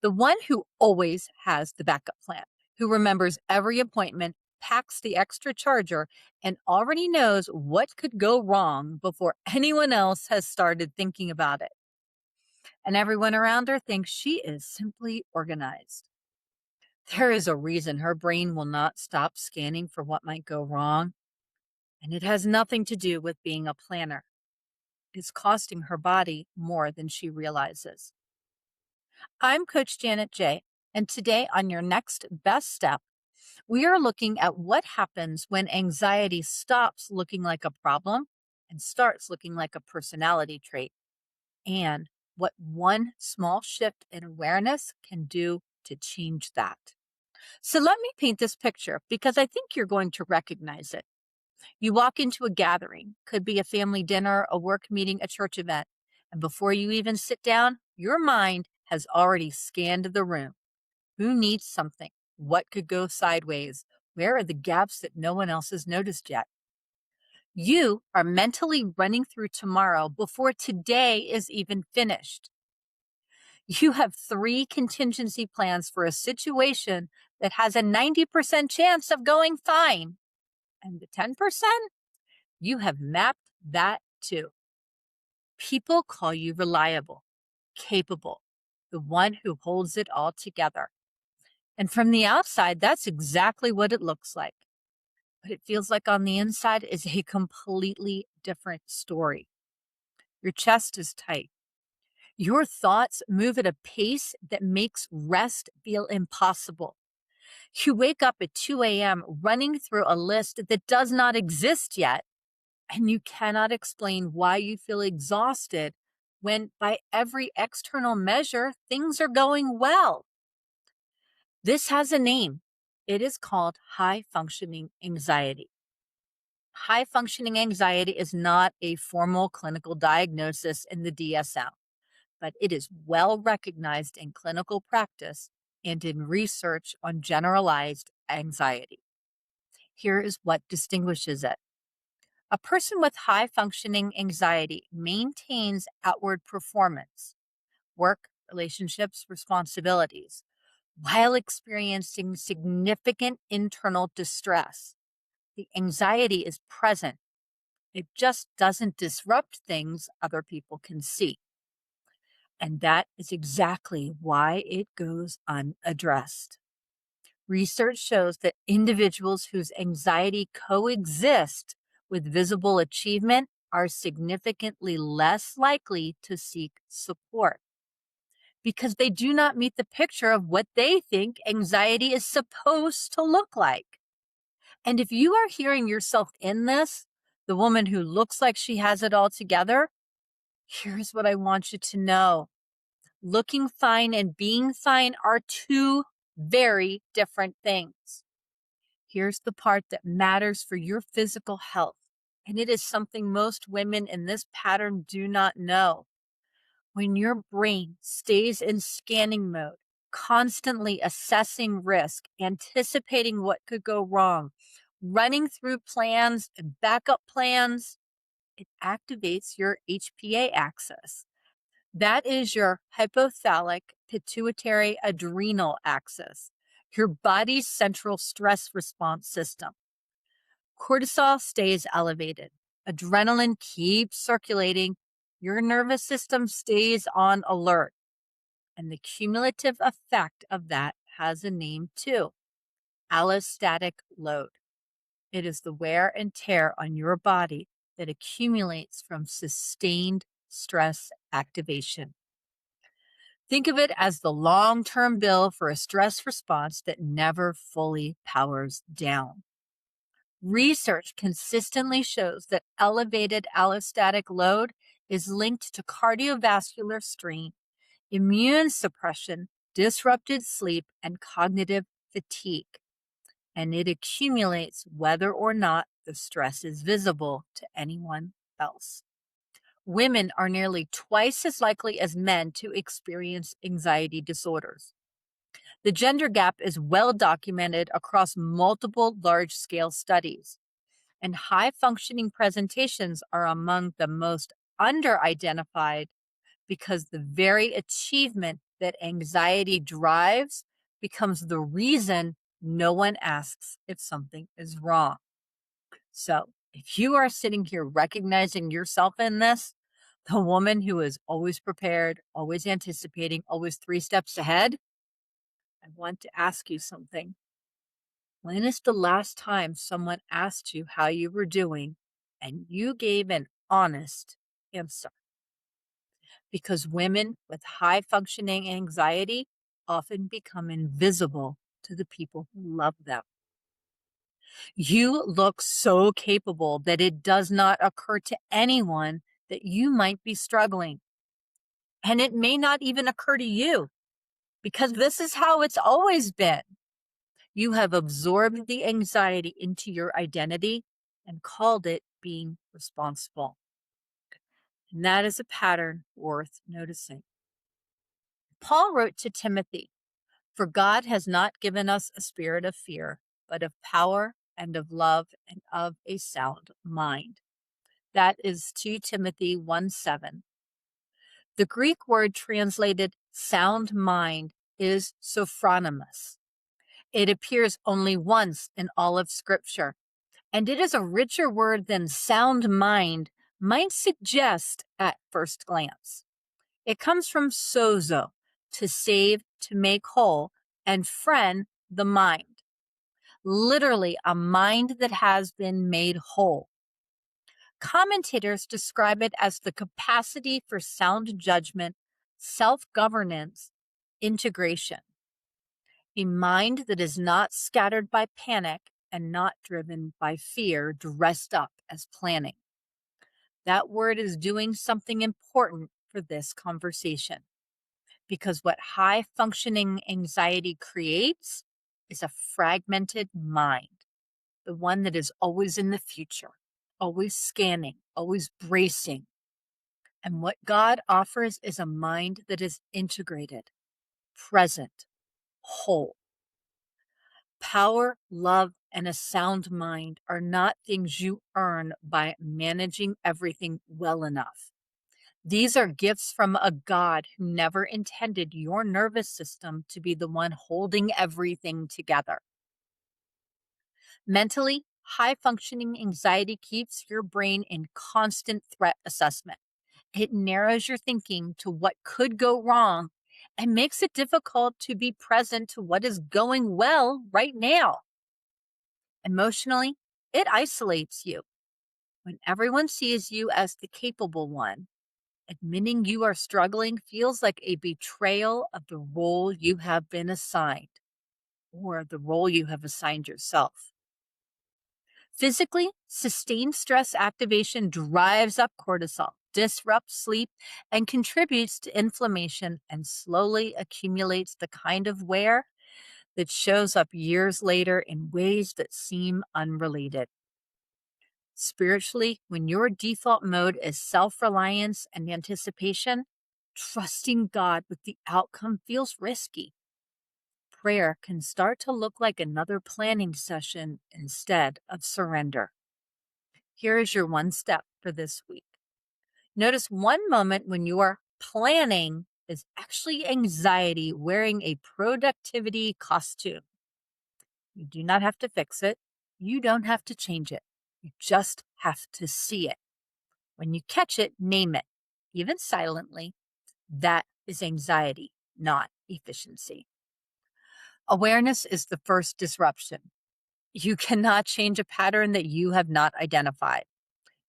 The one who always has the backup plan, who remembers every appointment, packs the extra charger, and already knows what could go wrong before anyone else has started thinking about it. And everyone around her thinks she is simply organized. There is a reason her brain will not stop scanning for what might go wrong, and it has nothing to do with being a planner. It's costing her body more than she realizes. I'm Coach Janet J, and today on Your Next Best Step, we are looking at what happens when anxiety stops looking like a problem and starts looking like a personality trait, and what one small shift in awareness can do to change that. So let me paint this picture because I think you're going to recognize it. You walk into a gathering, could be a family dinner, a work meeting, a church event, and before you even sit down, your mind has already scanned the room. Who needs something? What could go sideways? Where are the gaps that no one else has noticed yet? You are mentally running through tomorrow before today is even finished. You have 3 contingency plans for a situation that has a 90% chance of going fine. And the 10%? You have mapped that too. People call you reliable, capable, the one who holds it all together. And from the outside, that's exactly what it looks like. But it feels like on the inside is a completely different story. Your chest is tight. Your thoughts move at a pace that makes rest feel impossible. You wake up at 2 a.m. running through a list that does not exist yet, and you cannot explain why you feel exhausted when, by every external measure, things are going well. This has a name. It is called high functioning anxiety. High functioning anxiety is not a formal clinical diagnosis in the DSM, but it is well recognized in clinical practice and in research on generalized anxiety. Here is what distinguishes it. A person with high functioning anxiety maintains outward performance, work, relationships, responsibilities, while experiencing significant internal distress. The anxiety is present. It just doesn't disrupt things other people can see. And that is exactly why it goes unaddressed. Research shows that individuals whose anxiety coexists with visible achievement are significantly less likely to seek support because they do not meet the picture of what they think anxiety is supposed to look like. And if you are hearing yourself in this, the woman who looks like she has it all together, here's what I want you to know. Looking fine and being fine are 2 very different things. Here's the part that matters for your physical health, and it is something most women in this pattern do not know. When your brain stays in scanning mode, constantly assessing risk, anticipating what could go wrong, running through plans and backup plans, it activates your HPA axis. That is your hypothalamic pituitary adrenal axis, your body's central stress response system. Cortisol stays elevated. Adrenaline keeps circulating. Your nervous system stays on alert. And the cumulative effect of that has a name too: allostatic load. It is the wear and tear on your body that accumulates from sustained stress activation. Think of it as the long-term bill for a stress response that never fully powers down. Research consistently shows that elevated allostatic load is linked to cardiovascular strain, immune suppression, disrupted sleep, and cognitive fatigue. And it accumulates whether or not the stress is visible to anyone else. Women are nearly twice as likely as men to experience anxiety disorders. The gender gap is well documented across multiple large-scale studies, and high-functioning presentations are among the most under-identified because the very achievement that anxiety drives becomes the reason no one asks if something is wrong. So, if you are sitting here recognizing yourself in this, the woman who is always prepared, always anticipating, always 3 steps ahead, I want to ask you something. When is the last time someone asked you how you were doing and you gave an honest answer? Because women with high functioning anxiety often become invisible to the people who love them. You look so capable that it does not occur to anyone that you might be struggling. And it may not even occur to you because this is how it's always been. You have absorbed the anxiety into your identity and called it being responsible. And that is a pattern worth noticing. Paul wrote to Timothy, "For God has not given us a spirit of fear, but of power and of love and of a sound mind." That is 2 Timothy 1:7. The Greek word translated sound mind is sophronimus. It appears only once in all of Scripture, and it is a richer word than sound mind might suggest at first glance. It comes from sozo, to save, to make whole, and phren, the mind. Literally, a mind that has been made whole. Commentators describe it as the capacity for sound judgment, self-governance, integration. A mind that is not scattered by panic and not driven by fear dressed up as planning. That word is doing something important for this conversation because what high functioning anxiety creates is a fragmented mind, the one that is always in the future, always scanning, always bracing. And what God offers is a mind that is integrated, present, whole. Power, love, and a sound mind are not things you earn by managing everything well enough. These are gifts from a God who never intended your nervous system to be the one holding everything together. Mentally, high functioning anxiety keeps your brain in constant threat assessment. It narrows your thinking to what could go wrong and makes it difficult to be present to what is going well right now. Emotionally, it isolates you. When everyone sees you as the capable one, admitting you are struggling feels like a betrayal of the role you have been assigned or the role you have assigned yourself. Physically, sustained stress activation drives up cortisol, disrupts sleep, and contributes to inflammation and slowly accumulates the kind of wear that shows up years later in ways that seem unrelated. Spiritually, when your default mode is self-reliance and anticipation, trusting God with the outcome feels risky. Prayer can start to look like another planning session instead of surrender. Here is your one step for this week. Notice one moment when your planning is actually anxiety wearing a productivity costume. You do not have to fix it. You don't have to change it. You just have to see it. When you catch it, name it, even silently. That is anxiety, not efficiency. Awareness is the first disruption. You cannot change a pattern that you have not identified.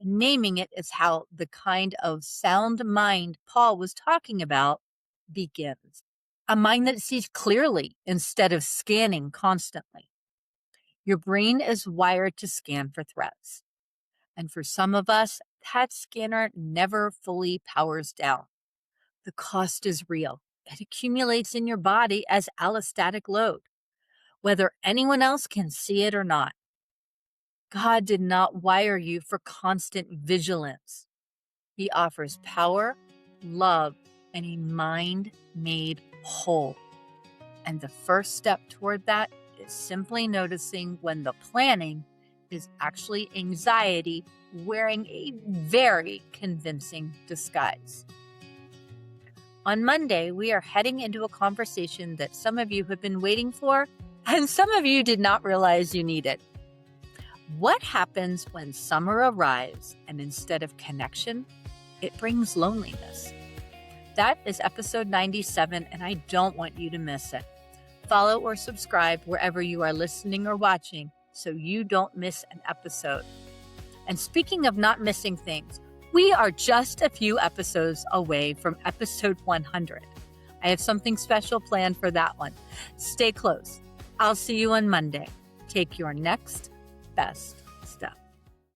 Naming it is how the kind of sound mind Paul was talking about begins. A mind that sees clearly instead of scanning constantly. Your brain is wired to scan for threats. And for some of us, that scanner never fully powers down. The cost is real. It accumulates in your body as allostatic load, whether anyone else can see it or not. God did not wire you for constant vigilance. He offers power, love, and a mind made whole. And the first step toward that is simply noticing when the planning is actually anxiety wearing a very convincing disguise. On Monday, we are heading into a conversation that some of you have been waiting for, and some of you did not realize you needed. What happens when summer arrives and instead of connection, it brings loneliness? That is episode 97, and I don't want you to miss it. Follow or subscribe wherever you are listening or watching so you don't miss an episode. And speaking of not missing things, we are just a few episodes away from episode 100. I have something special planned for that one. Stay close. I'll see you on Monday. Take your next best